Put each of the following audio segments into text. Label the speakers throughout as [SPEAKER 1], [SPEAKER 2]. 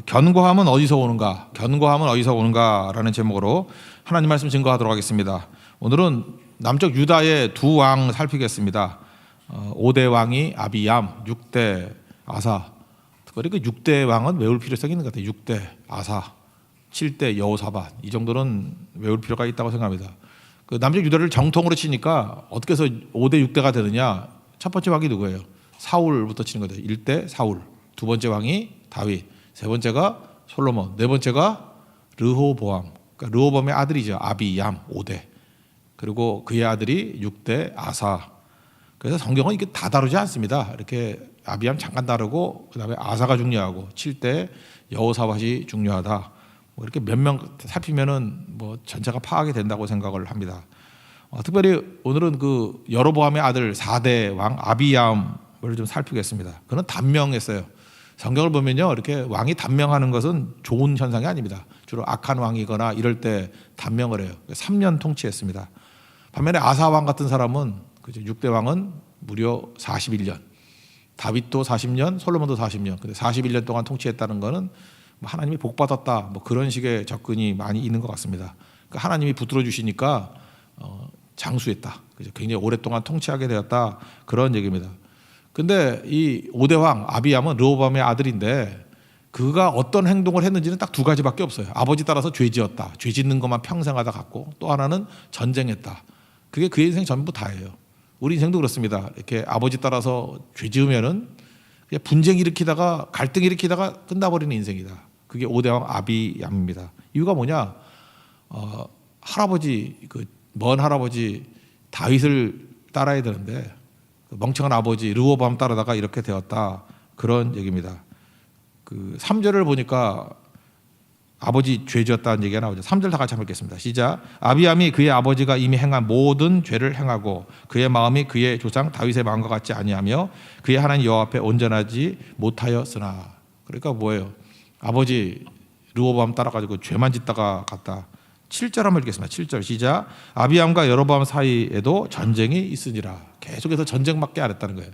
[SPEAKER 1] 견고함은 어디서 오는가? 견고함은 어디서 오는가라는 제목으로 하나님 말씀 증거하도록 하겠습니다. 오늘은 남쪽 유다의 두 왕 살피겠습니다. 5대 왕이 아비얌, 6대 아사. 특별히 그 6대 왕은 외울 필요성이 있는 것 같아요. 6대 아사, 7대 여호사밧. 이 정도는 외울 필요가 있다고 생각합니다. 그 남쪽 유다를 정통으로 치니까 어떻게 해서 5대 6대가 되느냐? 첫 번째 왕이 누구예요? 사울부터 치는 거죠. 1대 사울. 두 번째 왕이 다윗. 세 번째가 솔로몬. 네 번째가 르호보암. 그러니까 르호보암의 아들이죠. 아비얌 5대. 그리고 그의 아들이 6대 아사. 그래서 성경은 이게 다 다루지 않습니다. 이렇게 아비얌 잠깐 다루고 그다음에 아사가 중요하고 7대 여호사밧이 중요하다. 뭐 이렇게 몇 명 살피면은 뭐 전체가 파악이 된다고 생각을 합니다. 특별히 오늘은 그 여로보암의 아들 4대 왕 아비얌을 좀 살피겠습니다. 그는 단명했어요. 성경을 보면요, 이렇게 왕이 단명하는 것은 좋은 현상이 아닙니다. 주로 악한 왕이거나 이럴 때 단명을 해요. 3년 통치했습니다. 반면에 아사 왕 같은 사람은 그죠, 6대 왕은 무려 41년. 다윗도 40년, 솔로몬도 40년. 근데 41년 동안 통치했다는 것은 뭐 하나님이 복 받았다, 뭐 그런 식의 접근이 많이 있는 것 같습니다. 그러니까 하나님이 붙들어 주시니까 장수했다. 그죠? 굉장히 오랫동안 통치하게 되었다. 그런 얘기입니다. 근데 이 5대 왕 아비얌은 르호보암의 아들인데 그가 어떤 행동을 했는지는 딱 두 가지밖에 없어요. 아버지 따라서 죄 지었다. 죄 짓는 것만 평생 하다 갔고, 또 하나는 전쟁했다. 그게 그의 인생 전부 다예요. 우리 인생도 그렇습니다. 이렇게 아버지 따라서 죄 지으면은 그냥 분쟁 일으키다가 갈등 일으키다가 끝나버리는 인생이다. 그게 5대 왕 아비얌입니다. 이유가 뭐냐? 할아버지, 그 먼 할아버지 다윗을 따라야 되는데 멍청한 아버지 르호보암 따르다가 이렇게 되었다. 그런 얘기입니다. 그 3절을 보니까 아버지 죄 지었다는 얘기가 나오죠. 3절 다 같이 한번 읽겠습니다. 시작. 아비암이 그의 아버지가 이미 행한 모든 죄를 행하고 그의 마음이 그의 조상 다윗의 마음과 같지 아니하며 그의 하나님 여호와 앞에 온전하지 못하였으나. 그러니까 뭐예요? 아버지 르호보암 따라가지고 죄만 짓다가 갔다. 7절 한번 읽겠습니다. 7절 시작. 아비암과 여로보암 사이에도 전쟁이 있으니라. 계속해서 전쟁밖에 안 했다는 거예요.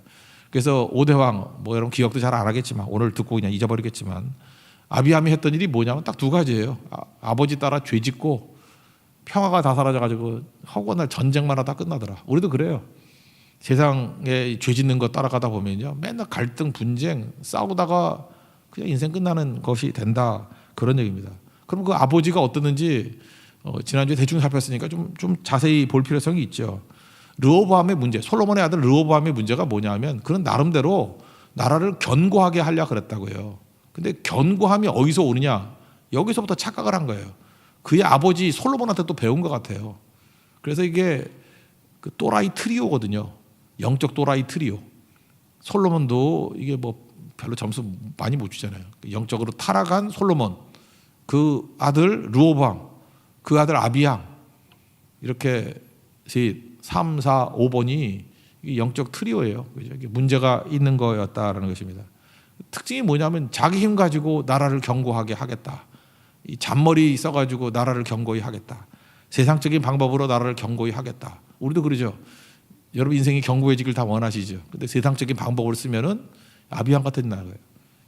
[SPEAKER 1] 그래서 5대 왕, 뭐 여러분 기억도 잘 안 하겠지만 오늘 듣고 그냥 잊어버리겠지만 아비암이 했던 일이 뭐냐면 딱 두 가지예요. 아버지 따라 죄 짓고 평화가 다 사라져가지고 허구날 전쟁만 하다 끝나더라. 우리도 그래요. 세상에 죄 짓는 거 따라가다 보면요, 맨날 갈등, 분쟁, 싸우다가 그냥 인생 끝나는 것이 된다. 그런 얘기입니다. 그럼 그 아버지가 어떻는지 지난주에 대충 살폈으니까 좀 자세히 볼 필요성이 있죠. 르호보암의 문제, 솔로몬의 아들 르호보암의 문제가 뭐냐면 그는 나름대로 나라를 견고하게 하려 그랬다고요. 근데 견고함이 어디서 오느냐? 여기서부터 착각을 한 거예요. 그의 아버지 솔로몬한테 또 배운 것 같아요. 그래서 이게 그 또라이 트리오거든요. 영적 또라이 트리오. 솔로몬도 이게 뭐 별로 점수 많이 못 주잖아요. 영적으로 타락한 솔로몬, 그 아들 르호보암, 그 아들 아비양, 이렇게 3, 4, 5번이 영적 트리오예요. 이게 문제가 있는 거였다라는 것입니다. 특징이 뭐냐면 자기 힘 가지고 나라를 견고하게 하겠다. 이 잔머리 써가지고 나라를 견고히 하겠다. 세상적인 방법으로 나라를 견고히 하겠다. 우리도 그러죠. 여러분 인생이 견고해지길 다 원하시죠. 근데 세상적인 방법을 쓰면은 아비양 같은 거예요.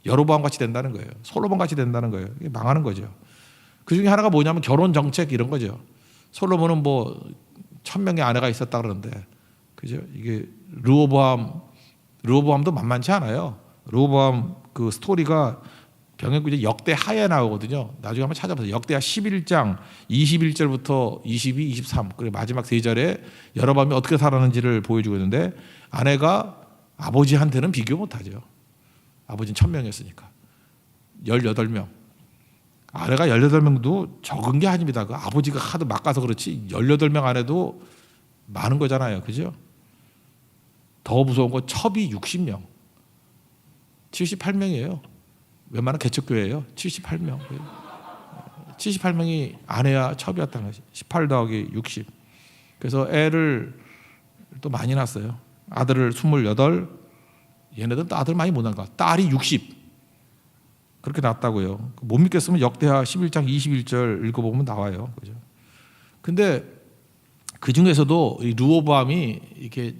[SPEAKER 1] 여로보암 같이 된다는 거예요. 솔로몬 같이 된다는 거예요. 이게 망하는 거죠. 그 중에 하나가 뭐냐면 결혼 정책 이런 거죠. 솔로몬은 뭐 1000명의 아내가 있었다 그러는데, 그죠? 이게 르호보암도 만만치 않아요. 르호보암 그 스토리가 병행구제 역대 하에 나오거든요. 나중에 한번 찾아보세요. 역대하 11장 21절부터 22, 23 그리고 마지막 3절에 여로보암이 어떻게 살았는지를 보여주고 있는데 아내가 아버지한테는 비교 못하죠. 아버지는 1000명이었으니까 18명. 아내가 18명도 적은 게 아닙니다. 그 아버지가 하도 막가서 그렇지 18명 안에도 많은 거잖아요. 그죠? 더 무서운 건 첩이 60명. 78명이에요. 웬만한 개척교회예요. 78명. 78명이 아내야 첩이었다는 거지. 18 더하기 60. 그래서 애를 또 많이 낳았어요. 아들을 28. 얘네들은 또 아들 많이 못 낳은 거야. 딸이 60. 그렇게 낳았다고요. 못 믿겠으면 역대하 11장 21절 읽어보면 나와요. 그죠? 근데 그 중에서도 이 르호보암이 이렇게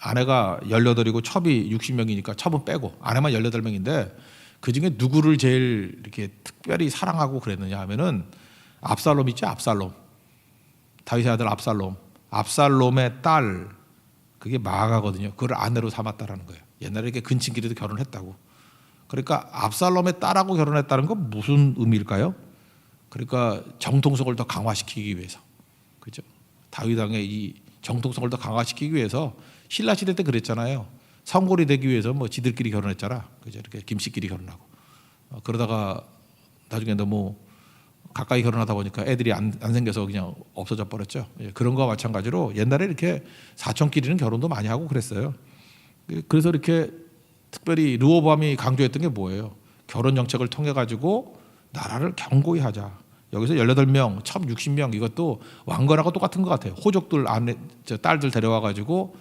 [SPEAKER 1] 아내가 18이고 첩이 60명이니까 첩은 빼고 아내만 18명인데 그 중에 누구를 제일 이렇게 특별히 사랑하고 그랬느냐 하면은 압살롬 있죠, 압살롬. 다윗의 아들 압살롬. 압살롬의 딸, 그게 마아가거든요. 그걸 아내로 삼았다라는 거예요. 옛날에 이렇게 근친끼리도 결혼했다고. 그러니까 압살롬의 딸하고 결혼했다는 건 무슨 의미일까요? 그러니까 정통성을 더 강화시키기 위해서, 그죠? 다윗 왕의 이 정통성을 더 강화시키기 위해서 신라 시대 때 그랬잖아요. 성골이 되기 위해서 뭐 지들끼리 결혼했잖아, 그죠? 이렇게 김씨끼리 결혼하고 그러다가 나중에 너무 가까이 결혼하다 보니까 애들이 안 생겨서 그냥 없어져 버렸죠. 그런 거와 마찬가지로 옛날에 이렇게 사촌끼리는 결혼도 많이 하고 그랬어요. 그래서 이렇게 특별히 르호보암이 강조했던 게 뭐예요? 결혼 정책을 통해 가지고 나라를 견고히 하자. 여기서 18명, 1060명 이것도 왕건하고 똑같은 것 같아요. 호족들 아내, 딸들 데려와 가지고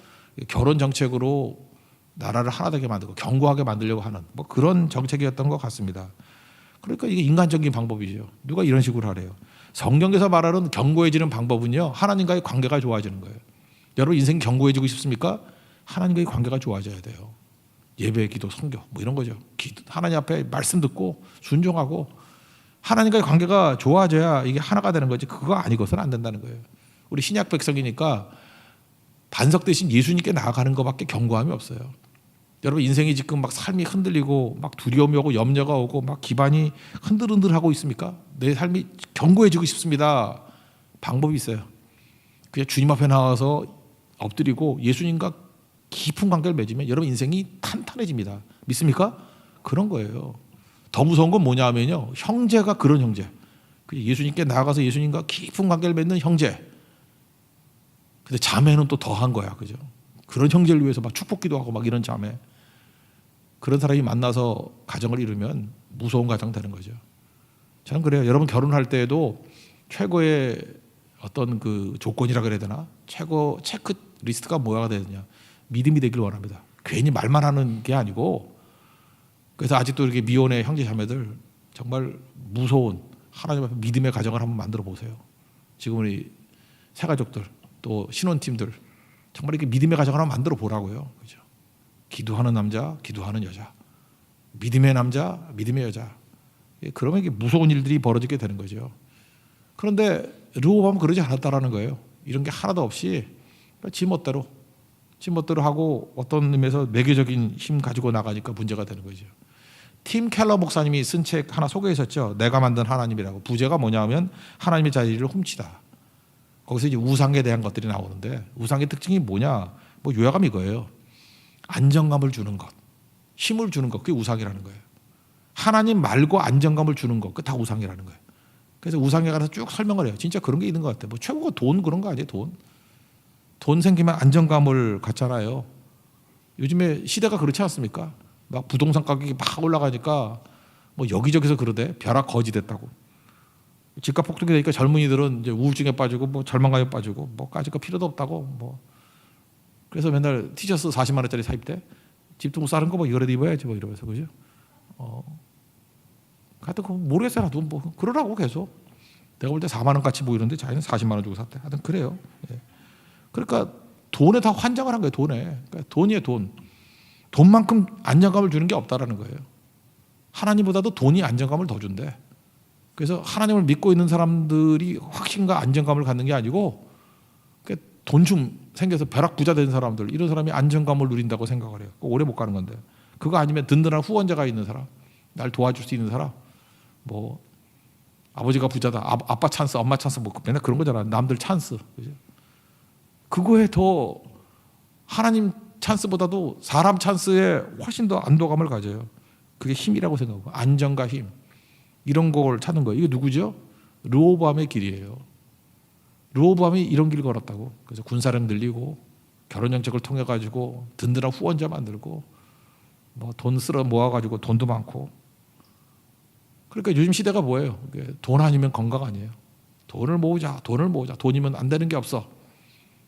[SPEAKER 1] 결혼 정책으로 나라를 하나 되게 만들고 견고하게 만들려고 하는 뭐 그런 정책이었던 것 같습니다. 그러니까 이게 인간적인 방법이죠. 누가 이런 식으로 하래요. 성경에서 말하는 견고해지는 방법은요, 하나님과의 관계가 좋아지는 거예요. 여러분 인생이 견고해지고 싶습니까? 하나님과의 관계가 좋아져야 돼요. 예배, 기도, 선교 뭐 이런 거죠. 하나님 앞에 말씀 듣고 순종하고 하나님과의 관계가 좋아져야 이게 하나가 되는 거지. 그거 아니고서는 안 된다는 거예요. 우리 신약 백성이니까 반석 대신 예수님께 나아가는 것밖에 견고함이 없어요. 여러분 인생이 지금 막 삶이 흔들리고 막 두려움이 오고 염려가 오고 막 기반이 흔들흔들하고 있습니까? 내 삶이 견고해지고 싶습니다. 방법이 있어요. 그냥 주님 앞에 나와서 엎드리고 예수님과 깊은 관계를 맺으면 여러분 인생이 탄탄해집니다. 믿습니까? 그런 거예요. 더 무서운 건 뭐냐 하면요, 형제가 그런 형제, 예수님께 나아가서 예수님과 깊은 관계를 맺는 형제. 근데 자매는 또 더한 거야, 그죠? 그런 형제를 위해서 막 축복기도 하고 막 이런 자매, 그런 사람이 만나서 가정을 이루면 무서운 가정 되는 거죠. 저는 그래요. 여러분 결혼할 때에도 최고의 어떤 그 조건이라 그래야 되나? 최고 체크 리스트가 뭐가 되느냐? 믿음이 되길 원합니다. 괜히 말만 하는 게 아니고. 그래서 아직도 이렇게 미혼의 형제 자매들 정말 무서운 하나님 앞에 믿음의 가정을 한번 만들어 보세요. 지금 우리 새가족들 또 신혼팀들 정말 이렇게 믿음의 가정을 한번 만들어 보라고요. 그죠? 기도하는 남자, 기도하는 여자, 믿음의 남자, 믿음의 여자. 그러면 이게 무서운 일들이 벌어지게 되는 거죠. 그런데 르호보암은 그러지 않았다라는 거예요. 이런 게 하나도 없이 지 멋대로 하고 어떤 의미에서 매개적인 힘 가지고 나가니까 문제가 되는 거죠. 팀 켈러 목사님이 쓴 책 하나 소개했었죠. 내가 만든 하나님이라고. 부제가 뭐냐면 하나님의 자리를 훔치다. 거기서 이제 우상에 대한 것들이 나오는데 우상의 특징이 뭐냐? 뭐 요약하면 이거예요. 안정감을 주는 것, 힘을 주는 것, 그게 우상이라는 거예요. 하나님 말고 안정감을 주는 것, 그게 다 우상이라는 거예요. 그래서 우상에 관해서 쭉 설명을 해요. 진짜 그런 게 있는 것 같아요. 뭐 최고가 돈 그런 거 아니에요? 돈 생기면 안정감을 갖잖아요. 요즘에 시대가 그렇지 않습니까? 막 부동산 가격이 막 올라가니까 뭐 여기저기서 그러대. 벼락 거지 됐다고. 집값 폭등이 되니까 젊은이들은 이제 우울증에 빠지고 뭐 절망감에 빠지고 뭐 까짓 거 필요도 없다고 뭐. 그래서 맨날 티셔츠 40만 원짜리 사입대. 집도 못 사는 거 뭐 이거라도 입어야지 뭐 이러면서 그죠? 하여튼 모르겠어요. 나도 뭐 그러라고 계속. 내가 볼 때 4만 원 같이 보이는데 자기는 40만 원 주고 샀대. 하여튼 그래요. 예. 그러니까 돈에 다 환장을 한 거예요. 돈에. 그러니까 돈이에요. 돈만큼 안정감을 주는 게 없다라는 거예요. 하나님보다도 돈이 안정감을 더 준대. 그래서 하나님을 믿고 있는 사람들이 확신과 안정감을 갖는 게 아니고 돈 좀 생겨서 벼락 부자 된 사람들, 이런 사람이 안정감을 누린다고 생각을 해요. 오래 못 가는 건데. 그거 아니면 든든한 후원자가 있는 사람, 날 도와줄 수 있는 사람, 뭐 아버지가 부자다, 아빠 찬스, 엄마 찬스, 뭐 맨날 그런 거잖아. 남들 찬스, 그죠? 그거에 더 하나님 찬스보다도 사람 찬스에 훨씬 더 안도감을 가져요. 그게 힘이라고 생각하고, 안정과 힘, 이런 걸 찾는 거예요. 이게 누구죠? 르호보암의 길이에요. 르호보암이 이런 길 걸었다고. 그래서 군사력 늘리고 결혼 정책을 통해 가지고 든든한 후원자 만들고 뭐 돈 쓸어 모아 가지고 돈도 많고. 그러니까 요즘 시대가 뭐예요? 돈 아니면 건강 아니에요. 돈을 모으자. 돈이면 안 되는 게 없어.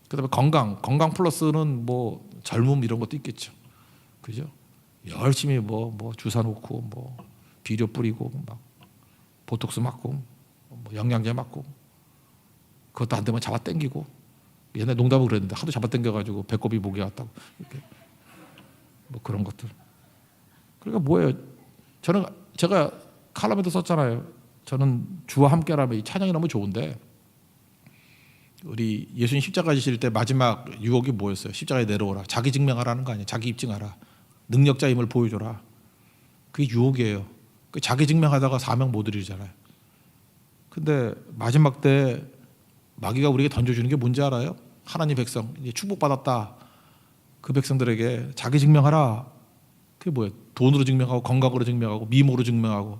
[SPEAKER 1] 그다음에 건강 플러스는 뭐 젊음 이런 것도 있겠죠. 그죠? 열심히 뭐 주사 놓고 뭐 비료 뿌리고 막 보톡스 맞고 뭐 영양제 맞고. 그것도 안 되면 잡아 당기고. 옛날에 농담으로 그랬는데 하도 잡아 당겨가지고 배꼽이 목에 왔다고. 이렇게. 뭐 그런 것들. 그러니까 뭐예요? 저는 제가 칼럼에도 썼잖아요. 저는 주와 함께라면 이 찬양이 너무 좋은데 우리 예수님 십자가 지실 때 마지막 유혹이 뭐였어요? 십자가에 내려오라. 자기 증명하라는 거 아니에요. 자기 입증하라. 능력자임을 보여줘라. 그게 유혹이에요. 그 자기 증명하다가 사명 못 이루잖아요. 근데 마지막 때 마귀가 우리에게 던져주는 게 뭔지 알아요? 하나님 백성 이제 축복받았다. 그 백성들에게 자기 증명하라. 그게 뭐예요? 돈으로 증명하고 건강으로 증명하고 미모로 증명하고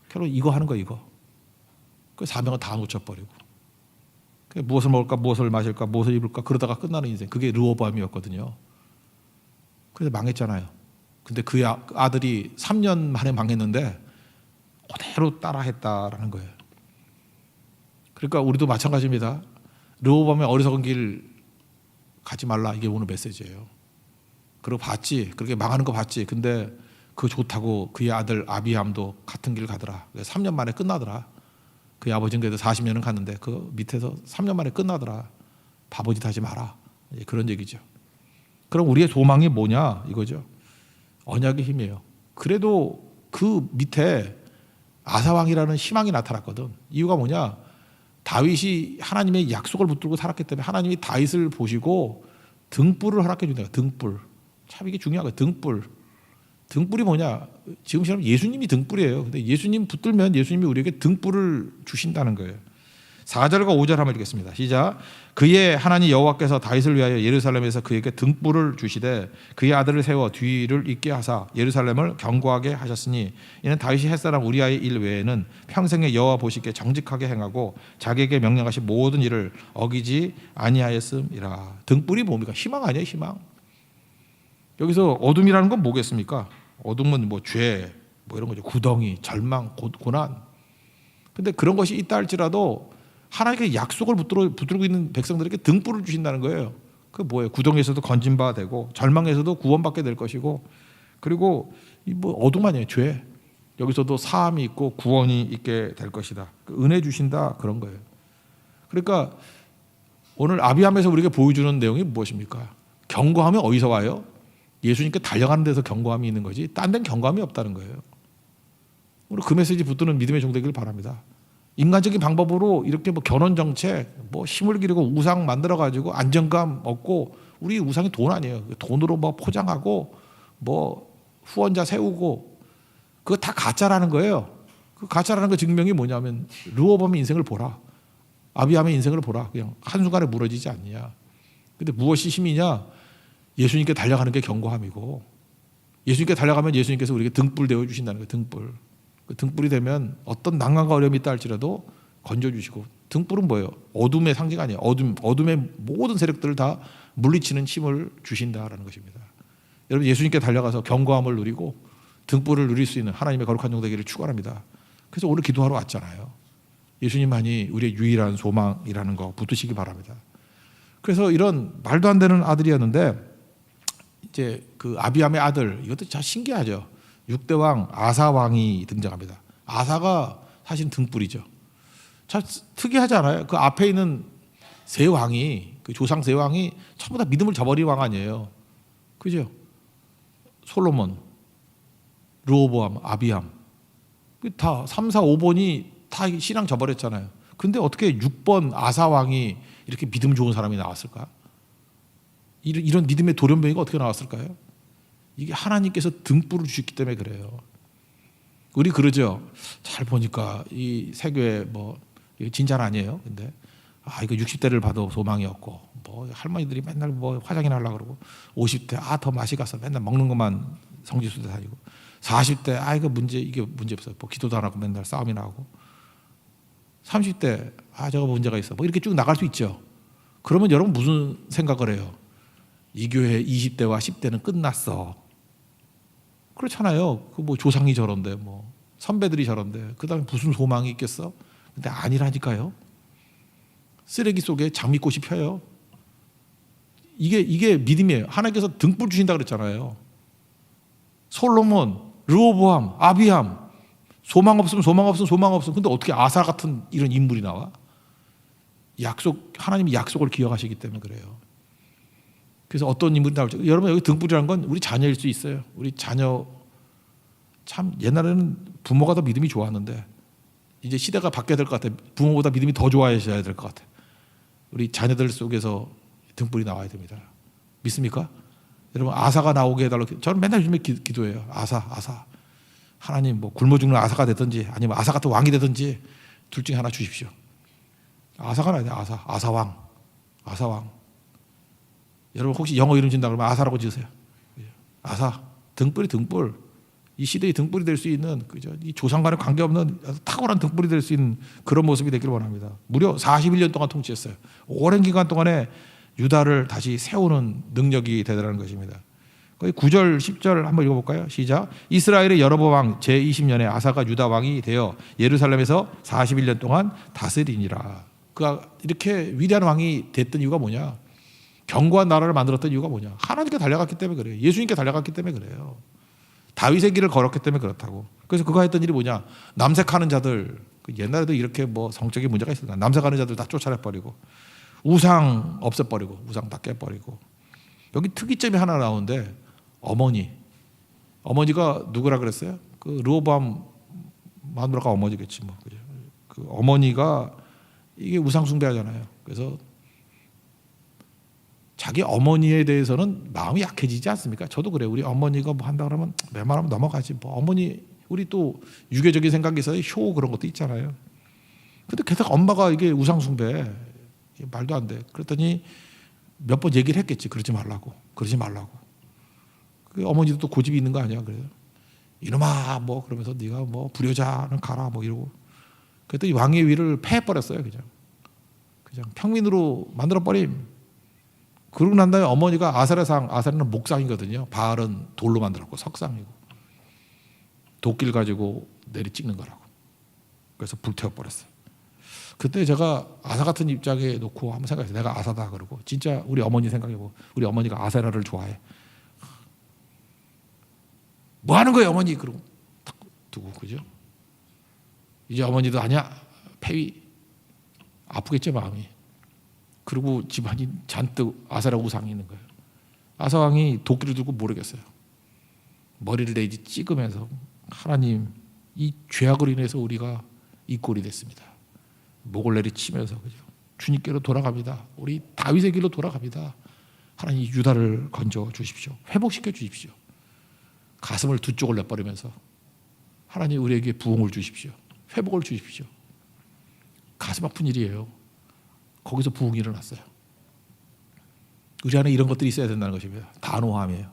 [SPEAKER 1] 결국 이거 하는 거 이거. 그 사명을 다 놓쳐버리고 무엇을 먹을까 무엇을 마실까 무엇을 입을까 그러다가 끝나는 인생. 그게 르호보암이었거든요. 그래서 망했잖아요. 근데 그 아들이 3년 만에 망했는데 그대로 따라했다라는 거예요. 그러니까 우리도 마찬가지입니다. 르호보암의 어리석은 길 가지 말라. 이게 오늘 메시지예요. 그리고 봤지. 그렇게 망하는 거 봤지. 근데 그거 좋다고 그의 아들 아비함도 같은 길 가더라. 3년 만에 끝나더라. 그의 아버지는 그래도 40년은 갔는데 그 밑에서 3년 만에 끝나더라. 바보짓 하지 마라. 그런 얘기죠. 그럼 우리의 소망이 뭐냐 이거죠. 언약의 힘이에요. 그래도 그 밑에 아사왕이라는 희망이 나타났거든. 이유가 뭐냐? 다윗이 하나님의 약속을 붙들고 살았기 때문에 하나님이 다윗을 보시고 등불을 허락해 준다. 등불. 참 이게 중요한 거예요. 등불. 등불이 뭐냐? 지금처럼 예수님이 등불이에요. 근데 예수님 붙들면 예수님이 우리에게 등불을 주신다는 거예요. 4절과 5절 한번 읽겠습니다. 시작. 그의 하나님 여호와께서 다윗을 위하여 예루살렘에서 그에게 등불을 주시되 그의 아들을 세워 뒤를 잇게 하사 예루살렘을 견고하게 하셨으니 이는 다윗이 햇사람 우리아의 일 외에는 평생에 여호와 보시기에 정직하게 행하고 자기에게 명령하신 모든 일을 어기지 아니하였음이라. 등불이 뭡니까? 희망 아니에요? 희망. 여기서 어둠이라는 건 뭐겠습니까? 어둠은 뭐 죄, 뭐 이런 거죠. 구덩이, 절망, 고난. 근데 그런 것이 있다 할지라도 하나님께 약속을 붙들고 있는 백성들에게 등불을 주신다는 거예요. 그 뭐예요? 구덩이에서도 건진 바 되고 절망에서도 구원받게 될 것이고 그리고 이 뭐 어둠 아니에요. 죄. 여기서도 사함이 있고 구원이 있게 될 것이다. 은혜 주신다 그런 거예요. 그러니까 오늘 아비함에서 우리에게 보여주는 내용이 무엇입니까? 경고함이 어디서 와요? 예수님께 달려가는 데서 경고함이 있는 거지 딴 데는 경고함이 없다는 거예요. 오늘 그 메시지 붙드는 믿음의 종되기를 바랍니다. 인간적인 방법으로 이렇게 뭐 결혼 정책, 뭐 힘을 기르고 우상 만들어 가지고 안정감 얻고 우리 우상이 돈 아니에요. 돈으로 뭐 포장하고 뭐 후원자 세우고 그거 다 가짜라는 거예요. 그 가짜라는 거 증명이 뭐냐면 르호보암의 인생을 보라. 아비함의 인생을 보라. 그냥 한순간에 무너지지 않느냐. 근데 무엇이 힘이냐? 예수님께 달려가는 게 경고함이고 예수님께 달려가면 예수님께서 우리에게 등불 되어 주신다는 거예요. 등불. 그 등불이 되면 어떤 난관과 어려움이 있다 할지라도 건져주시고 등불은 뭐예요? 어둠의 상징 아니에요. 어둠의 모든 세력들을 다 물리치는 힘을 주신다라는 것입니다. 여러분 예수님께 달려가서 경고함을 누리고 등불을 누릴 수 있는 하나님의 거룩한 종 되기를 축원합니다. 그래서 오늘 기도하러 왔잖아요. 예수님만이 우리의 유일한 소망이라는 거 붙드시기 바랍니다. 그래서 이런 말도 안 되는 아들이었는데 이제 그 아비함의 아들 이것도 참 신기하죠. 6대 왕 아사 왕이 등장합니다. 아사가 사실 등불이죠. 참 특이하지 않아요? 그 앞에 있는 세 왕이 그 조상 세 왕이 전부 다 믿음을 저버린 왕 아니에요. 그죠? 솔로몬, 르호보암, 아비함 다 3, 4, 5번이 다 신앙 저버렸잖아요. 근데 어떻게 6번 아사 왕이 이렇게 믿음 좋은 사람이 나왔을까? 이런 믿음의 돌연변이가 어떻게 나왔을까요? 이게 하나님께서 등불을 주셨기 때문에 그래요. 우리 그러죠. 잘 보니까 이 세교회 뭐 이게 진짜는 아니에요. 근데 이거 60대를 봐도 소망이 없고 뭐 할머니들이 맨날 뭐 화장이나 하려고 그러고 50대 더 맛이 가서 맨날 먹는 것만 성지순례 다니고 40대 이게 문제 없어요. 뭐 기도도 안 하고 맨날 싸움이나 하고 30대 저거 문제가 있어. 뭐 이렇게 쭉 나갈 수 있죠. 그러면 여러분 무슨 생각을 해요? 이 교회 20대와 10대는 끝났어. 그렇잖아요. 그 뭐 조상이 저런데 뭐 선배들이 저런데 그다음에 무슨 소망이 있겠어? 근데 아니라니까요. 쓰레기 속에 장미꽃이 펴요. 이게 믿음이에요. 하나님께서 등불 주신다 그랬잖아요. 솔로몬, 르호보암, 아비함 소망 없으면 소망 없으면 소망 없으면 근데 어떻게 아사 같은 이런 인물이 나와? 하나님이 약속을 기억하시기 때문에 그래요. 그래서 어떤 인물이 나올지 여러분 여기 등불이라는 건 우리 자녀일 수 있어요. 우리 자녀 참 옛날에는 부모가 더 믿음이 좋았는데 이제 시대가 바뀌어야 될 것 같아. 부모보다 믿음이 더 좋아져야 될 것 같아. 우리 자녀들 속에서 등불이 나와야 됩니다. 믿습니까? 여러분 아사가 나오게 해달라고. 저는 맨날 요즘에 기도해요. 아사. 하나님 뭐 굶어 죽는 아사가 되든지 아니면 아사 같은 왕이 되든지 둘 중에 하나 주십시오. 아사가 나야 돼. 아사왕. 여러분 혹시 영어 이름 짓는다 그러면 아사라고 지으세요. 아사. 등불. 이 시대의 등불이 될 수 있는 그죠? 이 조상과는 관계없는 탁월한 등불이 될 수 있는 그런 모습이 되기를 원합니다. 무려 41년 동안 통치했어요. 오랜 기간 동안에 유다를 다시 세우는 능력이 되더라는 것입니다. 거기 9절 10절 한번 읽어볼까요? 시작. 이스라엘의 여로보암 왕 제20년에 아사가 유다 왕이 되어 예루살렘에서 41년 동안 다스리니라. 그가 이렇게 위대한 왕이 됐던 이유가 뭐냐? 견고한 나라를 만들었던 이유가 뭐냐? 하나님께 달려갔기 때문에 그래요. 예수님께 달려갔기 때문에 그래요. 다윗의 길을 걸었기 때문에 그렇다고. 그래서 그가 했던 일이 뭐냐? 남색하는 자들, 옛날에도 이렇게 뭐 성적인 문제가 있었나? 남색하는 자들 다 쫓아내버리고 우상 없애버리고 우상 다 깨버리고. 여기 특이점이 하나 나오는데 어머니가 누구라 그랬어요? 그 르호보암 마누라가 어머니겠지 뭐. 그 어머니가 이게 우상 숭배하잖아요. 그래서 자기 어머니에 대해서는 마음이 약해지지 않습니까? 저도 그래요. 우리 어머니가 뭐 한다 그러면 웬만하면 넘어가지. 뭐 어머니 우리 또 유교적인 생각이 있어요. 효 그런 것도 있잖아요. 근데 계속 엄마가 이게 우상 숭배 말도 안 돼. 그랬더니 몇 번 얘기를 했겠지. 그러지 말라고. 그 어머니도 또 고집이 있는 거 아니야? 그래요. 이놈아 뭐 그러면서 네가 뭐 불효자는 가라 뭐 이러고. 그랬더니 왕의 위를 패해버렸어요. 그냥 평민으로 만들어버림. 그러고 난 다음에 어머니가 아사라는 목상이거든요. 바알은 돌로 만들었고 석상이고 도끼를 가지고 내리 찍는 거라고. 그래서 불태워버렸어요. 그때 제가 아사 같은 입장에 놓고 한번 생각했어요. 내가 아사다 그러고 진짜 우리 어머니 생각해보고 우리 어머니가 아세라를 좋아해. 뭐 하는 거예요 어머니? 그러고 탁 두고 그죠? 이제 어머니도 아니야 폐위 아프겠죠 마음이. 그리고 집안이 잔뜩 아사라 우상이 있는 거예요. 아사왕이 도끼를 들고 모르겠어요. 머리를 내지 찍으면서 하나님 이 죄악으로 인해서 우리가 이 꼴이 됐습니다. 목을 내리치면서 그죠? 주님께로 돌아갑니다. 우리 다윗의 길로 돌아갑니다. 하나님 유다를 건져 주십시오. 회복시켜 주십시오. 가슴을 두 쪽을 내버리면서 하나님 우리에게 부흥을 주십시오. 회복을 주십시오. 가슴 아픈 일이에요. 거기서 부흥이 일어났어요. 우리 안에 이런 것들이 있어야 된다는 것입니다. 단호함이에요.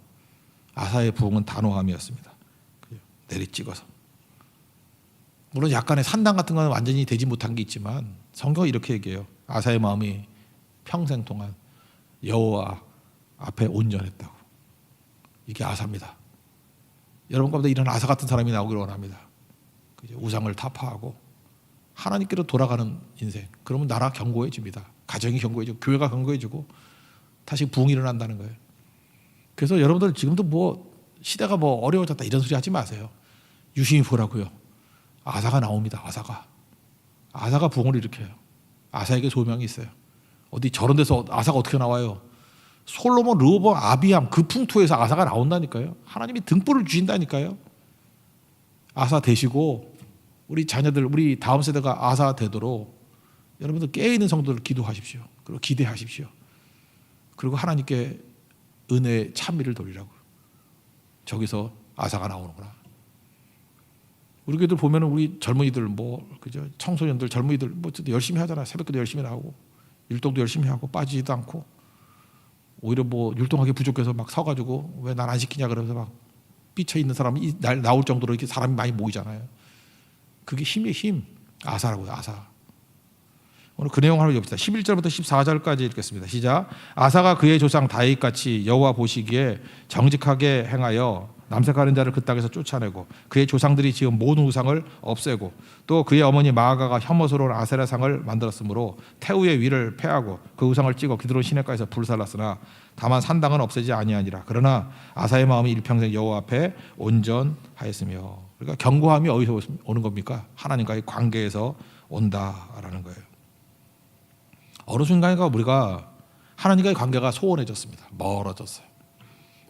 [SPEAKER 1] 아사의 부흥은 단호함이었습니다. 내리찍어서. 물론 약간의 산당 같은 건 완전히 되지 못한 게 있지만 성경은 이렇게 얘기해요. 아사의 마음이 평생 동안 여호와 앞에 온전했다고. 이게 아사입니다. 여러분 가운데 이런 아사 같은 사람이 나오기를 원합니다. 우상을 타파하고 하나님께로 돌아가는 인생. 그러면 나라 견고해집니다. 가정이 견고해지고 교회가 견고해지고 다시 부흥이 일어난다는 거예요. 그래서 여러분들 지금도 뭐 시대가 뭐 어려워졌다 이런 소리 하지 마세요. 유심히 보라고요. 아사가 나옵니다. 아사가 부흥을 일으켜요. 아사에게 소명이 있어요. 어디 저런 데서 아사가 어떻게 나와요? 솔로몬, 르호보암, 아비암 그 풍토에서 아사가 나온다니까요. 하나님이 등불을 주신다니까요. 아사 되시고 우리 자녀들, 우리 다음 세대가 아사 되도록 여러분들 깨어있는 성도들 기도하십시오. 그리고 기대하십시오. 그리고 하나님께 은혜의 찬미를 돌리라고. 저기서 아사가 나오는구나. 우리 교회들 보면 우리 젊은이들 뭐 그죠? 청소년들, 젊은이들 뭐 열심히 하잖아요. 새벽기도 열심히 나오고 율동도 열심히 하고 빠지지도 않고 오히려 뭐 율동하기 부족해서 막 서가지고 왜 난 안 시키냐 그러면서 막 삐쳐 있는 사람이 나올 정도로 이렇게 사람이 많이 모이잖아요. 그게 힘의 힘. 아사라고요. 아사. 오늘 그 내용 한번 읽읍시다. 11절부터 14절까지 읽겠습니다. 시작. 아사가 그의 조상 다윗같이 여호와 보시기에 정직하게 행하여 남색하는 자를 그 땅에서 쫓아내고 그의 조상들이 지은 모든 우상을 없애고 또 그의 어머니 마아가가 혐오스러운 아세라상을 만들었으므로 태우의 위를 패하고 그 우상을 찍어 기드론 시내가에서 불살랐으나 다만 산당은 없애지 아니하니라. 그러나 아사의 마음이 일평생 여호와 앞에 온전하였으며. 그러니까 견고함이 어디서 오는 겁니까? 하나님과의 관계에서 온다라는 거예요. 어느 순간인가 우리가 하나님과의 관계가 소원해졌습니다. 멀어졌어요.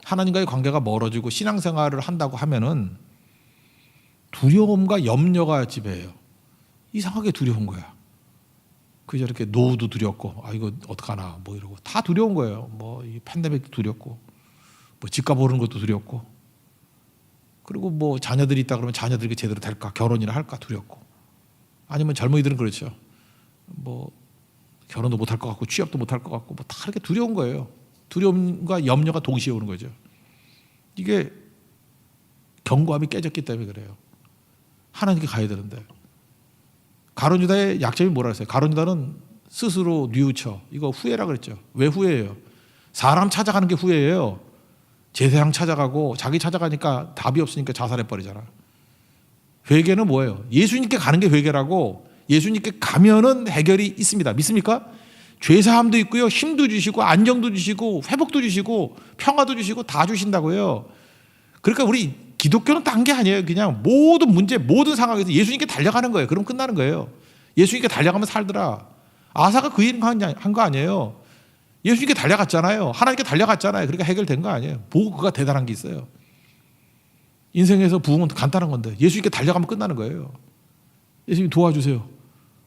[SPEAKER 1] 하나님과의 관계가 멀어지고 신앙생활을 한다고 하면은 두려움과 염려가 지배해요. 이상하게 두려운 거야. 그 저렇게 노후도 두렵고, 아 이거 어떡하나 뭐 이러고 다 두려운 거예요. 뭐 이 팬데믹도 두렵고, 뭐 집값 오르는 것도 두렵고, 그리고 뭐 자녀들이 있다 그러면 자녀들이 제대로 될까, 결혼이나 할까 두렵고, 아니면 젊은이들은 그렇죠. 뭐 결혼도 못할 것 같고 취업도 못할 것 같고 뭐 다 이렇게 두려운 거예요. 두려움과 염려가 동시에 오는 거죠. 이게 견고함이 깨졌기 때문에 그래요. 하나님께 가야 되는데. 가룟 유다의 약점이 뭐라 했어요? 가룟 유다는 스스로 뉘우쳐. 이거 후회라 그랬죠. 왜 후회해요? 사람 찾아가는 게 후회예요. 제사장 찾아가고 자기 찾아가니까 답이 없으니까 자살해버리잖아. 회개는 뭐예요? 예수님께 가는 게 회개라고. 예수님께 가면은 해결이 있습니다. 믿습니까? 죄사함도 있고요, 힘도 주시고 안정도 주시고 회복도 주시고 평화도 주시고 다 주신다고요. 그러니까 우리 기독교는 딴 게 아니에요. 그냥 모든 문제, 모든 상황에서 예수님께 달려가는 거예요. 그럼 끝나는 거예요. 예수님께 달려가면 살더라. 아사가 그 일 한 거 아니에요. 예수님께 달려갔잖아요. 하나님께 달려갔잖아요. 그러니까 해결된 거 아니에요. 보고 그가 대단한 게 있어요. 인생에서 부흥은 간단한 건데 예수님께 달려가면 끝나는 거예요. 예수님 도와주세요.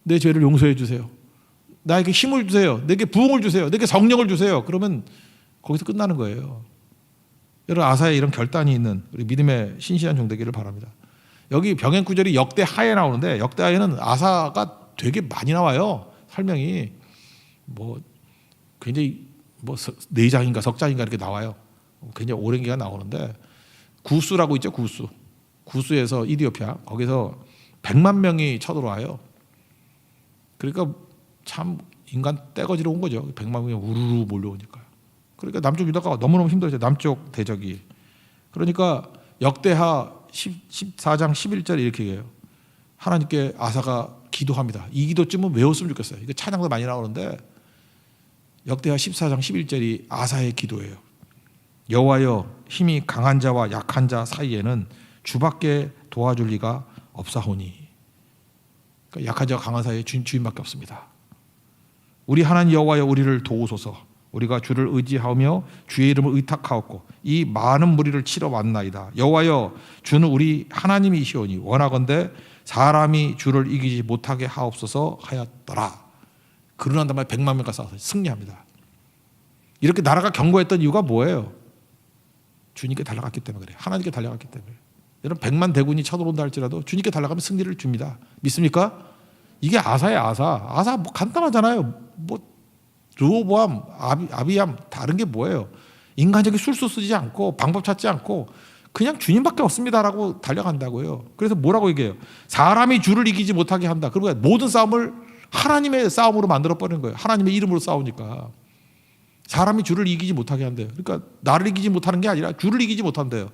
[SPEAKER 1] 내 죄를 용서해 주세요. 나에게 힘을 주세요. 내게 부흥을 주세요. 내게 성령을 주세요. 그러면 거기서 끝나는 거예요. 여러분, 아사의 이런 결단이 있는 우리 믿음의 신실한 종 되기를 바랍니다. 여기 병행 구절이 역대하에 나오는데 역대하에는 아사가 되게 많이 나와요. 설명이 뭐 굉장히 뭐 4장인가 석장인가 이렇게 나와요. 굉장히 오랜 기간 나오는데 구스라고 있죠. 구스에서 이디오피아 거기서 100만 명이 쳐들어와요. 그러니까 참 인간 떼거지로 온 거죠. 100만 명이 우르르 몰려오니까. 그러니까 남쪽 유다가 너무너무 힘들어요. 남쪽 대적이. 그러니까 역대하 14장 11절 이렇게 얘기해요. 하나님께 아사가 기도합니다. 이 기도쯤은 외웠으면 좋겠어요. 이거 찬양도 많이 나오는데 역대하 14장 11절이 아사의 기도예요. 여호와여, 힘이 강한 자와 약한 자 사이에는 주밖에 도와줄 리가 없사오니. 그러니까 약한 자와 강한 사이에 주인밖에 없습니다. 우리 하나님 여호와여, 우리를 도우소서. 우리가 주를 의지하며 주의 이름을 의탁하옵고 이 많은 무리를 치러 왔나이다. 여호와여, 주는 우리 하나님이시오니 원하건대 사람이 주를 이기지 못하게 하옵소서 하였더라. 그러난 다음에 100만 명과 싸워서 승리합니다. 이렇게 나라가 견고했던 이유가 뭐예요? 주님께 달려갔기 때문에 그래요. 하나님께 달려갔기 때문에. 여러분, 100만 대군이 쳐들어온다 할지라도 주님께 달려가면 승리를 줍니다. 믿습니까? 이게 아사예요. 아사 뭐 간단하잖아요. 뭐 르호보암, 아비암 다른 게 뭐예요? 인간적인 술수 쓰지 않고 방법 찾지 않고 그냥 주님밖에 없습니다라고 달려간다고요. 그래서 뭐라고 얘기해요? 사람이 주를 이기지 못하게 한다. 그러니까 모든 싸움을 하나님의 싸움으로 만들어버리는 거예요. 하나님의 이름으로 싸우니까. 사람이 주를 이기지 못하게 한대요. 그러니까 나를 이기지 못하는 게 아니라 주를 이기지 못한대요.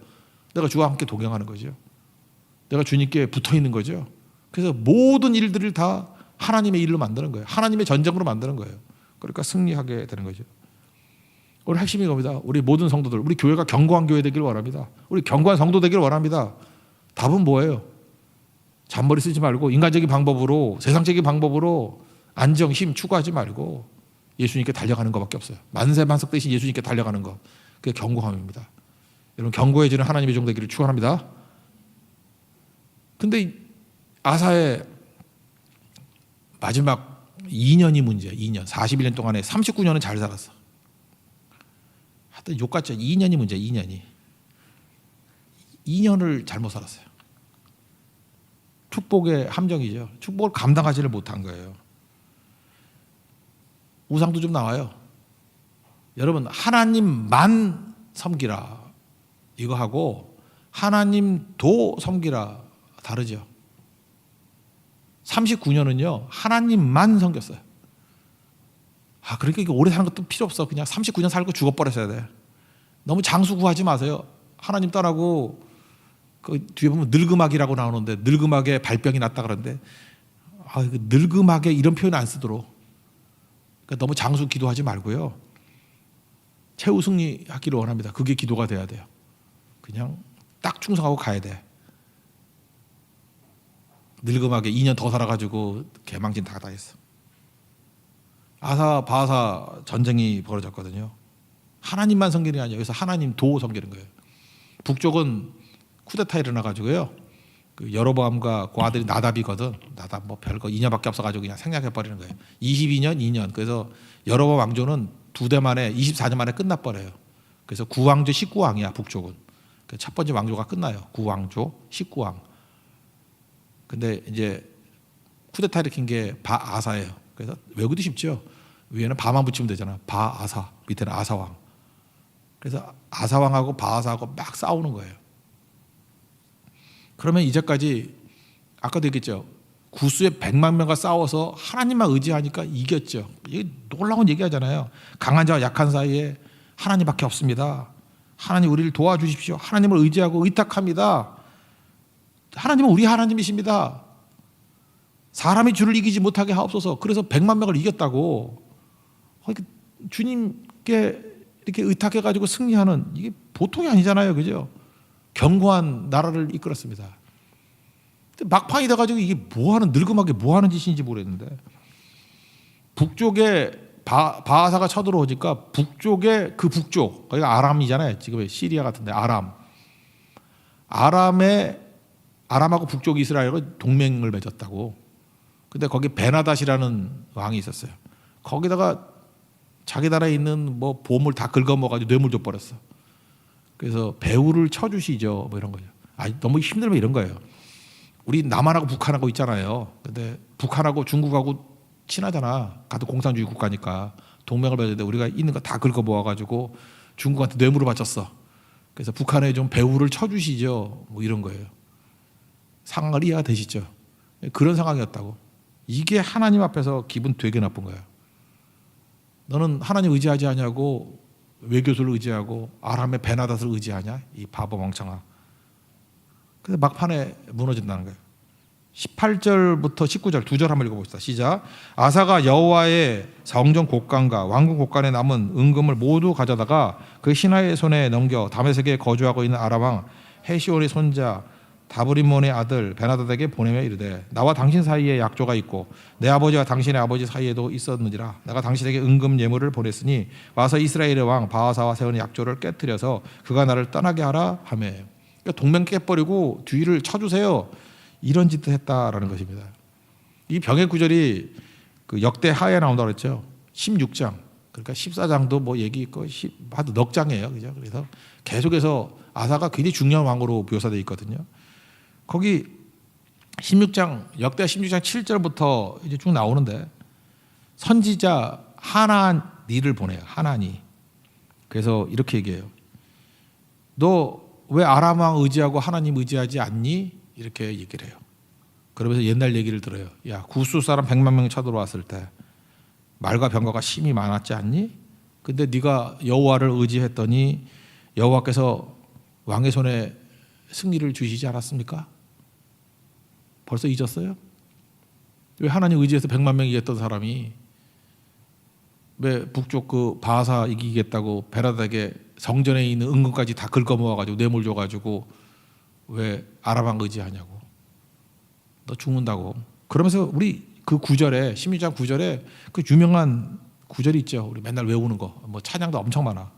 [SPEAKER 1] 내가 주와 함께 동행하는 거죠. 내가 주님께 붙어있는 거죠. 그래서 모든 일들을 다 하나님의 일로 만드는 거예요. 하나님의 전쟁으로 만드는 거예요. 그러니까 승리하게 되는 거죠. 오늘 핵심이 겁니다. 우리 모든 성도들, 우리 교회가 견고한 교회 되기를 원합니다. 우리 견고한 성도 되기를 원합니다. 답은 뭐예요? 잔머리 쓰지 말고 인간적인 방법으로, 세상적인 방법으로 안정, 힘 추구하지 말고 예수님께 달려가는 것밖에 없어요. 만세만석 대신 예수님께 달려가는 것. 그게 견고함입니다. 여러분, 견고해지는 하나님의 종 되기를 축원합니다. 근데 아사의 마지막 2년이 문제야. 2년. 41년 동안에 39년은 잘 살았어. 하여튼 욕같죠. 2년이 문제야. 2년이. 2년을 잘못 살았어요. 축복의 함정이죠. 축복을 감당하지를 못한 거예요. 우상도 좀 나와요. 여러분, 하나님만 섬기라 이거 하고 하나님도 섬기라 다르죠. 39년은요 하나님만 섬겼어요. 그러니까 이게 오래 사는 것도 필요 없어. 그냥 39년 살고 죽어버렸어야 돼. 너무 장수 구하지 마세요. 하나님 떠나고 그 뒤에 보면 늙음악이라고 나오는데 늙음악에 발병이 났다 그러는데 늙음악에 이런 표현 안 쓰도록. 그러니까 너무 장수 기도하지 말고요. 최후 승리하기를 원합니다. 그게 기도가 돼야 돼요. 그냥 딱 충성하고 가야 돼. 늙음하게 2년 더 살아가지고 개망신 다 했어. 아사 바사 전쟁이 벌어졌거든요. 하나님만 섬기는 게 아니에요. 그래서 하나님 도 섬기는 거예요. 북쪽은 쿠데타 일어나가지고요. 그 여로보암과 그 아들이 나답이거든. 나답 뭐 별거 2년밖에 없어가지고 그냥 생략해 버리는 거예요. 22년, 2년. 그래서 여로보암 왕조는 2대 만에 24년 만에 끝나버려요. 그래서 9왕조 19왕이야 북쪽은. 첫 번째 왕조가 끝나요. 9왕조 19왕. 근데 이제 쿠데타 일으킨 게 바아사예요. 그래서 외우기도 쉽죠. 위에는 바만 붙이면 되잖아. 바아사, 밑에는 아사왕. 그래서 아사왕하고 바아사하고 막 싸우는 거예요. 그러면 이제까지 아까도 얘기했죠. 구수의 100만 명과 싸워서 하나님만 의지하니까 이겼죠. 이게 놀라운 얘기하잖아요. 강한 자와 약한 사이에 하나님밖에 없습니다. 하나님 우리를 도와주십시오. 하나님을 의지하고 의탁합니다. 하나님은 우리 하나님이십니다. 사람이 주를 이기지 못하게 하옵소서. 그래서 100만 명을 이겼다고. 주님께 이렇게 의탁해가지고 승리하는 이게 보통이 아니잖아요. 그죠? 견고한 나라를 이끌었습니다. 막판이 돼가지고 이게 뭐하는 늙음하게 뭐하는 짓인지 모르겠는데 북쪽에 바하사가 쳐들어오니까 북쪽에 그 북쪽 거기가 아람이잖아요. 지금 시리아 같은데 아람하고 북쪽 이스라엘과 동맹을 맺었다고. 근데 거기 베나닷이라는 왕이 있었어요. 거기다가 자기 나라에 있는 뭐 보물 다 긁어먹어가지고 뇌물 줘버렸어. 그래서 배후를 쳐주시죠. 뭐 이런 거죠. 너무 힘들면 이런 거예요. 우리 남한하고 북한하고 있잖아요. 근데 북한하고 중국하고 친하잖아. 같은 공산주의 국가니까 동맹을 맺었는데 우리가 있는 거 다 긁어 모아가지고 중국한테 뇌물을 바쳤어. 그래서 북한에 좀 배후를 쳐주시죠. 뭐 이런 거예요. 상황을 이해가 되시죠? 그런 상황이었다고. 이게 하나님 앞에서 기분 되게 나쁜 거예요. 너는 하나님 의지하지 않냐고 외교수를 의지하고 아람의 베나닷을 의지하냐? 이 바보 멍청아. 그래서 막판에 무너진다는 거예요. 18절부터 19절 두 절 한번 읽어봅시다. 시작. 아사가 여호와의 성전 곳간과 왕궁 곳간에 남은 은금을 모두 가져다가 그 신하의 손에 넘겨 다메섹에 거주하고 있는 아람 왕 헤시온의 손자 다브리몬의 아들 베나닷에게 보내며 이르되 나와 당신 사이에 약조가 있고 내 아버지와 당신의 아버지 사이에도 있었느니라. 내가 당신에게 은금 예물을 보냈으니 와서 이스라엘의 왕 바하사와 세운 약조를 깨뜨려서 그가 나를 떠나게 하라 하며. 그러니까 동맹 깨버리고 뒤를 쳐주세요. 이런 짓도 했다라는 것입니다. 이 병의 구절이 그 역대 하에 나온다고 그랬죠. 16장. 그러니까 14장도 뭐 얘기 있고 하도 넉 장이에요. 그죠? 그래서 계속해서 아사가 굉장히 중요한 왕으로 묘사되어 있거든요. 거기 16장 역대 16장 7절부터 이제 쭉 나오는데 선지자 하나니를 보내요. 하나니. 그래서 이렇게 얘기해요. 너 왜 아람 왕 의지하고 하나님 의지하지 않니? 이렇게 얘기를 해요. 그러면서 옛날 얘기를 들어요. 야, 구스 사람 100만 명이 쳐들어왔을 때 말과 병거가 심히 많았지 않니? 근데 네가 여호와를 의지했더니 여호와께서 왕의 손에 승리를 주시지 않았습니까? 벌써 잊었어요? 왜 하나님 의지해서 100만 명 이겼던 사람이 왜 북쪽 그 바하사 이기겠다고 베나닷에게 성전에 있는 은금까지 다 긁어 모아가지고 뇌물 줘가지고 왜 아람 의지하냐고. 너 죽는다고. 그러면서 우리 그 9절에 16장 9절에 그 유명한 구절이 있죠. 우리 맨날 외우는 거. 뭐 찬양도 엄청 많아.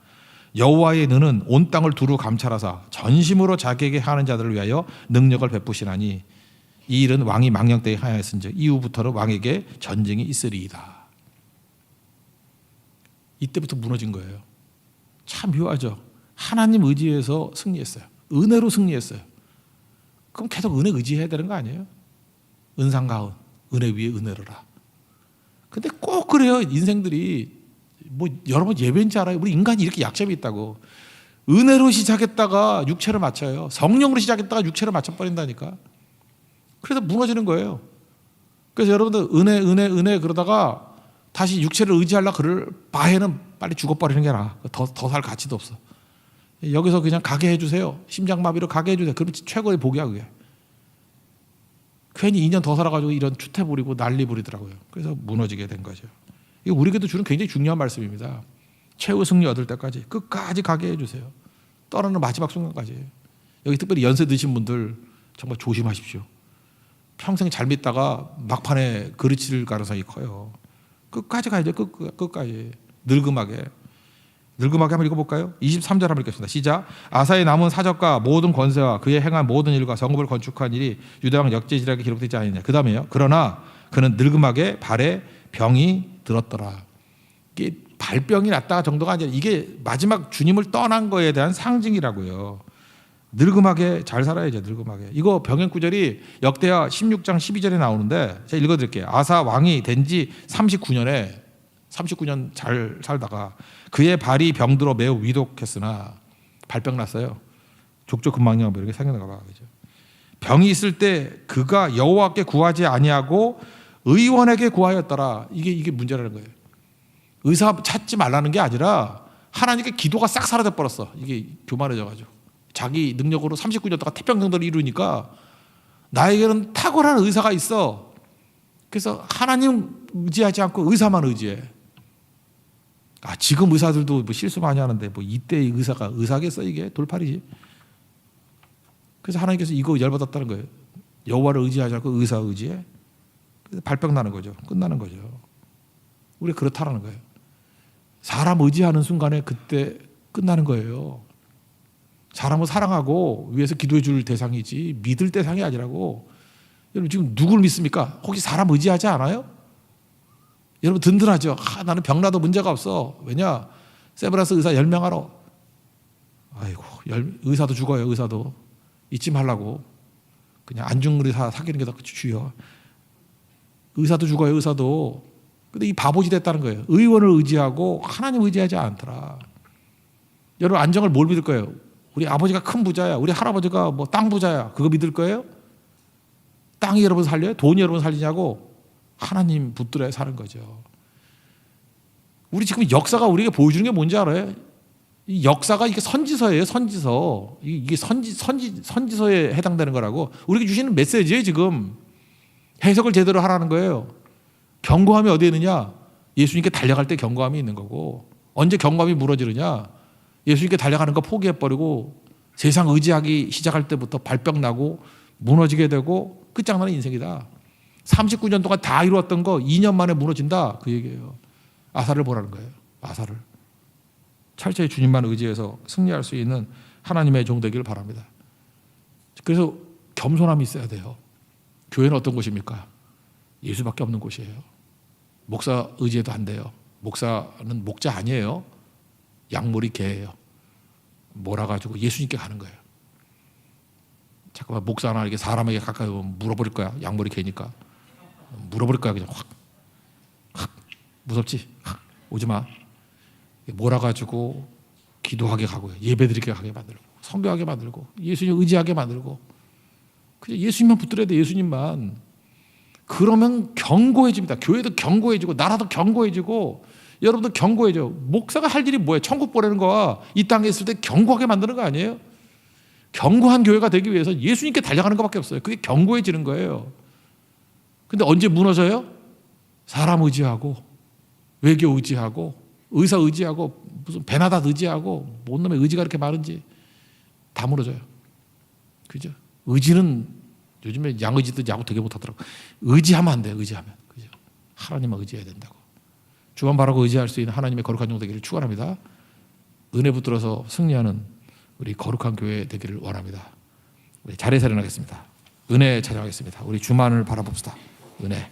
[SPEAKER 1] 여호와의 능은 온 땅을 두루 감찰하사 전심으로 자기에게 하는 자들을 위하여 능력을 베푸시나니 이 일은 왕이 망령 때에 하였은즉 이후부터는 왕에게 전쟁이 있으리이다. 이때부터 무너진 거예요. 참 묘하죠. 하나님 의지해서 승리했어요. 은혜로 승리했어요. 그럼 계속 은혜 의지해야 되는 거 아니에요? 은상가은 은혜 위에 은혜로라. 근데 꼭 그래요. 인생들이 뭐 여러분 예배인지 알아요? 우리 인간이 이렇게 약점이 있다고. 은혜로 시작했다가 육체를 맞춰요. 성령으로 시작했다가 육체를 맞춰버린다니까. 그래서 무너지는 거예요. 그래서 여러분들 은혜 그러다가 다시 육체를 의지하려고 그럴 바에는 빨리 죽어버리는 게 나아. 더 살 가치도 없어. 여기서 그냥 가게 해주세요. 심장마비로 가게 해주세요. 그러면 최고의 복이야 그게. 괜히 2년 더 살아가지고 이런 추태 부리고 난리 부리더라고요. 그래서 무너지게 된 거죠. 이거 우리에게도 주는 굉장히 중요한 말씀입니다. 최후 승리 얻을 때까지 끝까지 가게 해주세요. 떠나는 마지막 순간까지. 여기 특별히 연세 드신 분들 정말 조심하십시오. 평생 잘 믿다가 막판에 그르칠 가능성이 커요. 끝까지 가야죠. 끝까지. 늙음하게. 늙음하게 한번 읽어볼까요? 23절 한번 읽겠습니다. 시작. 아사의 남은 사적과 모든 권세와 그의 행한 모든 일과 성읍을 건축한 일이 유다왕 역대지략에 기록되지 않느냐. 그 다음에요. 그러나 그는 늙음하게 발에 병이 들었더라. 이게 발병이 났다가 정도가 아니라 이게 마지막 주님을 떠난 거에 대한 상징이라고요. 늙음하게 잘 살아야죠. 늙음하게. 이거 병행 구절이 역대하 16장 12절에 나오는데 제가 읽어드릴게요. 아사 왕이 된 지 39년 잘 살다가 그의 발이 병들어 매우 위독했으나 발병 났어요. 족저근막염 이렇게 생겨나가 봐. 그죠? 병이 있을 때 그가 여호와께 구하지 아니하고 의원에게 구하였더라. 이게 문제라는 거예요. 의사 찾지 말라는 게 아니라 하나님께 기도가 싹 사라져 버렸어. 이게 교만해져가지고 자기 능력으로 39년 동안 태평양도를 이루니까 나에게는 탁월한 의사가 있어. 그래서 하나님 의지하지 않고 의사만 의지해. 지금 의사들도 뭐 실수 많이 하는데 뭐 이때의 의사가 의사겠어. 이게 돌팔이지. 그래서 하나님께서 이거 열받았다는 거예요. 여호와를 의지하지 않고 의사 의지해. 그래서 발병 나는 거죠. 끝나는 거죠. 우리가 그렇다라는 거예요. 사람 의지하는 순간에 그때 끝나는 거예요. 사람을 사랑하고 위해서 기도해 줄 대상이지 믿을 대상이 아니라고. 여러분 지금 누굴 믿습니까? 혹시 사람 의지하지 않아요? 여러분 든든하죠. 나는 병나도 문제가 없어. 왜냐? 세브란스 의사 10명 하러. 아이고 의사도 죽어요. 의사도 잊지 말라고. 그냥 안 죽는 의사 사귀는 게 더 주요. 의사도 죽어요. 의사도. 근데 이 바보짓 했다는 거예요. 의원을 의지하고 하나님 의지하지 않더라. 여러분 안정을 뭘 믿을 거예요? 우리 아버지가 큰 부자야. 우리 할아버지가 뭐 땅 부자야. 그거 믿을 거예요? 땅이 여러분 살려요? 돈이 여러분 살리냐고? 하나님 붙들어야 사는 거죠. 우리 지금 역사가 우리에게 보여주는 게 뭔지 알아요? 이 역사가 이게 선지서예요. 선지서. 이게 선지서에 해당되는 거라고. 우리에게 주시는 메시지예요. 지금 해석을 제대로 하라는 거예요. 경고함이 어디에 있느냐? 예수님께 달려갈 때 경고함이 있는 거고. 언제 경고함이 무너지느냐? 예수님께 달려가는 거 포기해버리고 세상 의지하기 시작할 때부터 발병 나고 무너지게 되고 끝장나는 인생이다. 39년 동안 다 이루었던 거 2년 만에 무너진다. 그 얘기예요. 아사를 보라는 거예요. 아사를. 철저히 주님만 의지해서 승리할 수 있는 하나님의 종 되기를 바랍니다. 그래서 겸손함이 있어야 돼요. 교회는 어떤 곳입니까? 예수밖에 없는 곳이에요. 목사 의지해도 안 돼요. 목사는 목자 아니에요. 약물이 개예요. 몰아가지고 예수님께 가는 거예요. 잠깐만 목사나 이렇게 사람에게 가까이 오면 물어버릴 거야. 약물이 개니까. 물어버릴 거야. 그냥 확. 무섭지? 확. 오지 마. 몰아가지고 기도하게 가고요. 예배드리게 하게 만들고 성교하게 만들고 예수님 의지하게 만들고 그냥 예수님만 붙들어야 돼. 예수님만. 그러면 경고해집니다. 교회도 경고해지고 나라도 경고해지고 여러분도 경고해져. 목사가 할 일이 뭐예요? 천국 보내는 거와 이 땅에 있을 때 경고하게 만드는 거 아니에요? 경고한 교회가 되기 위해서 예수님께 달려가는 것밖에 없어요. 그게 경고해지는 거예요. 근데 언제 무너져요? 사람 의지하고 외교 의지하고 의사 의지하고 무슨 베나닷 의지하고 뭔 놈의 의지가 그렇게 많은지 다 무너져요. 그죠? 의지는 요즘에 양의지도 야구 되게 못하더라고. 의지하면 안 돼요. 의지하면. 그죠? 하나님만 의지해야 된다고. 주만 바라고 의지할 수 있는 하나님의 거룩한 종 되기를 축원합니다. 은혜 붙들어서 승리하는 우리 거룩한 교회 되기를 원합니다. 우리 자리에서 일어나겠습니다. 은혜 찬양하겠습니다. 우리 주만을 바라봅시다. 은혜.